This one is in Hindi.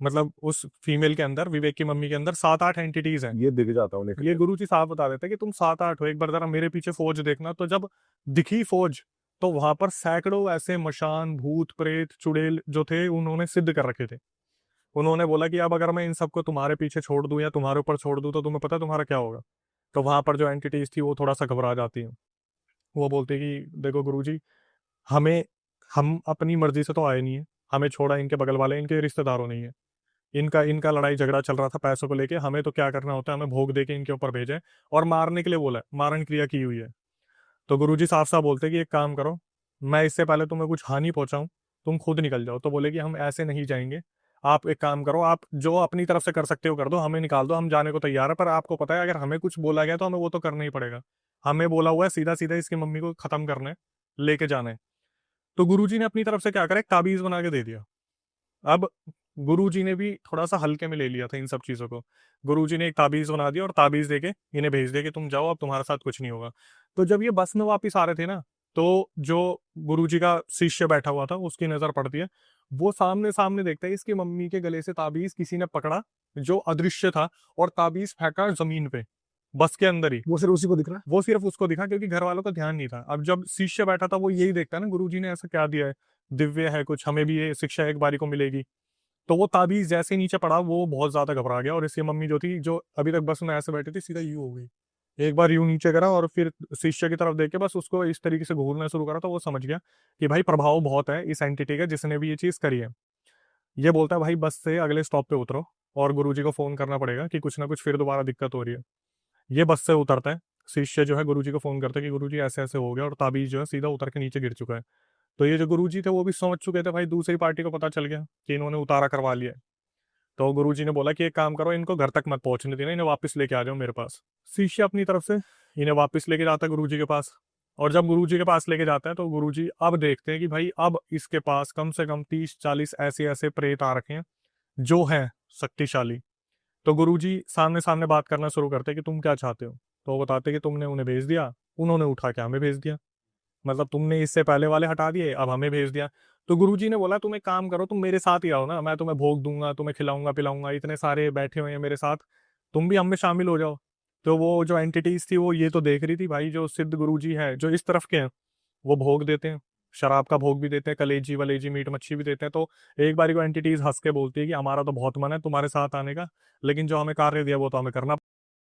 मतलब उस फीमेल के अंदर, विवेक की मम्मी के अंदर 7-8 एंटिटीज हैं। ये दिख जाता हूँ ये निकल। गुरुजी साफ बता देते हैं कि तुम 7-8 हो, एक बार जरा मेरे पीछे फौज देखना। तो जब दिखी फौज, तो वहां पर सैकड़ों ऐसे मशान, भूत, प्रेत, चुड़ैल जो थे, उन्होंने सिद्ध कर रखे थे। उन्होंने बोला कि अब अगर मैं इन सबको तुम्हारे पीछे छोड़ दूं या तुम्हारे ऊपर छोड़ दूं, तो तुम्हें पता है तुम्हारा क्या होगा। तो वहां पर जो एंटिटीज थी वो थोड़ा सा घबरा जाती है। वो बोलती है कि देखो गुरुजी, हमें हम अपनी मर्जी से तो आए नहीं है, हमें छोड़ा इनके बगल वाले, इनके रिश्तेदारों नहीं है। इनका इनका लड़ाई झगड़ा चल रहा था पैसों को लेके, हमें तो क्या करना होता है, हमें भोग दे के इनके ऊपर भेजे और मारने के लिए बोला है, मारण क्रिया की हुई है। तो गुरुजी साफ साफ बोलते हैं कि एक काम करो, मैं इससे पहले तुम्हें कुछ हानि पहुंचाऊं, तुम खुद निकल जाओ। तो बोले कि हम ऐसे नहीं जाएंगे, आप एक काम करो, आप जो अपनी तरफ से कर सकते हो कर दो, हमें निकाल दो, हम जाने को तैयार है। पर आपको पता है अगर हमें कुछ बोला गया तो हमें वो तो करना ही पड़ेगा। हमें बोला हुआ है सीधा सीधा इसकी मम्मी को खत्म करना है, लेके जाना है। तो गुरुजी ने अपनी तरफ से क्या करा, एक ताबीज बना के दे दिया। अब गुरुजी ने भी थोड़ा सा हल्के में ले लिया था इन सब चीजों को। गुरुजी ने एक ताबीज बना दिया और ताबीज देके इन्हें भेज दिया कि तुम जाओ, अब तुम्हारे साथ कुछ नहीं होगा। तो जब ये बस में वापस आ रहे थे ना, तो जो गुरुजी का शिष्य बैठा हुआ था उसकी नजर पड़ती है। वो सामने सामने देखता है इसकी मम्मी के गले से ताबीज किसी ने पकड़ा, जो अदृश्य था, और ताबीज फेंका जमीन पे, बस के अंदर ही। वो सिर्फ उसी को दिख रहा है। वो सिर्फ उसको दिखा क्योंकि घर वालों का ध्यान नहीं था। अब जब शिष्य बैठा था वो यही देखता है ना, गुरुजी ने ऐसा क्या दिया है, दिव्य है कुछ, हमें भी ये शिक्षा एक बारी को मिलेगी। तो वो ताबीज जैसे ही नीचे पड़ा, वो बहुत ज्यादा घबरा गया, और इसकी मम्मी जो थी, जो अभी तक बस में ऐसे बैठी थी, सीधा यूं हो गई। एक बार यूं नीचे करा और फिर शिष्य की तरफ देख के बस उसको इस तरीके से घूरना शुरू करा, तो वो समझ गया कि भाई प्रभाव बहुत है इस एंटिटी का जिसने भी ये चीज करी है। ये बोलता है भाई बस से अगले स्टॉप पे उतरो और गुरुजी को फोन करना पड़ेगा कि कुछ ना कुछ फिर दोबारा दिक्कत हो रही है। ये बस से उतरता है, शिष्य जो है गुरुजी को फोन करता है कि गुरुजी ऐसे ऐसे हो गया, और ताबीज जो है सीधा उतर के नीचे गिर चुका है। तो ये जो गुरुजी थे वो भी समझ चुके थे, भाई दूसरी पार्टी को पता चल गया कि इन्होंने उतारा करवा लिया है। तो गुरुजी ने बोला कि एक काम करो, इनको घर तक मत पहुंचने देना, इन्हें वापस लेके आ जाओ मेरे पास। शिष्य अपनी तरफ से इन्हें वापस लेके जाता है गुरुजी के पास। और जब गुरुजी के पास लेके जाता है तो गुरुजी अब देखते हैं कि भाई अब इसके पास कम से कम 30-40 ऐसे ऐसे प्रेत आ रखे हैं जो हैं शक्तिशाली। तो गुरुजी सामने सामने बात करना शुरू करते हैं कि तुम क्या चाहते हो। तो वो बताते हैं कि तुमने उन्हें भेज दिया, उन्होंने उठा के हमें भेज दिया, मतलब तुमने इससे पहले वाले हटा दिए, अब हमें भेज दिया। तो गुरुजी ने बोला तुम एक काम करो, तुम मेरे साथ ही आओ ना, मैं तुम्हें भोग दूंगा, तुम्हें खिलाऊंगा पिलाऊंगा, इतने सारे बैठे हुए हैं मेरे साथ, तुम भी हम में शामिल हो जाओ। तो वो जो एंटिटीज थी वो ये तो देख रही थी भाई, जो सिद्ध गुरुजी है जो इस तरफ के हैं, वो भोग देते हैं, शराब का भोग भी देते हैं, कलेजी वलेजी मीट मच्छी भी देते हैं। तो एक बारी को एंटिटीज हंस के बोलती है कि हमारा तो बहुत मन है तुम्हारे साथ आने का, लेकिन जो हमें कार्य दिया वो तो हमें करना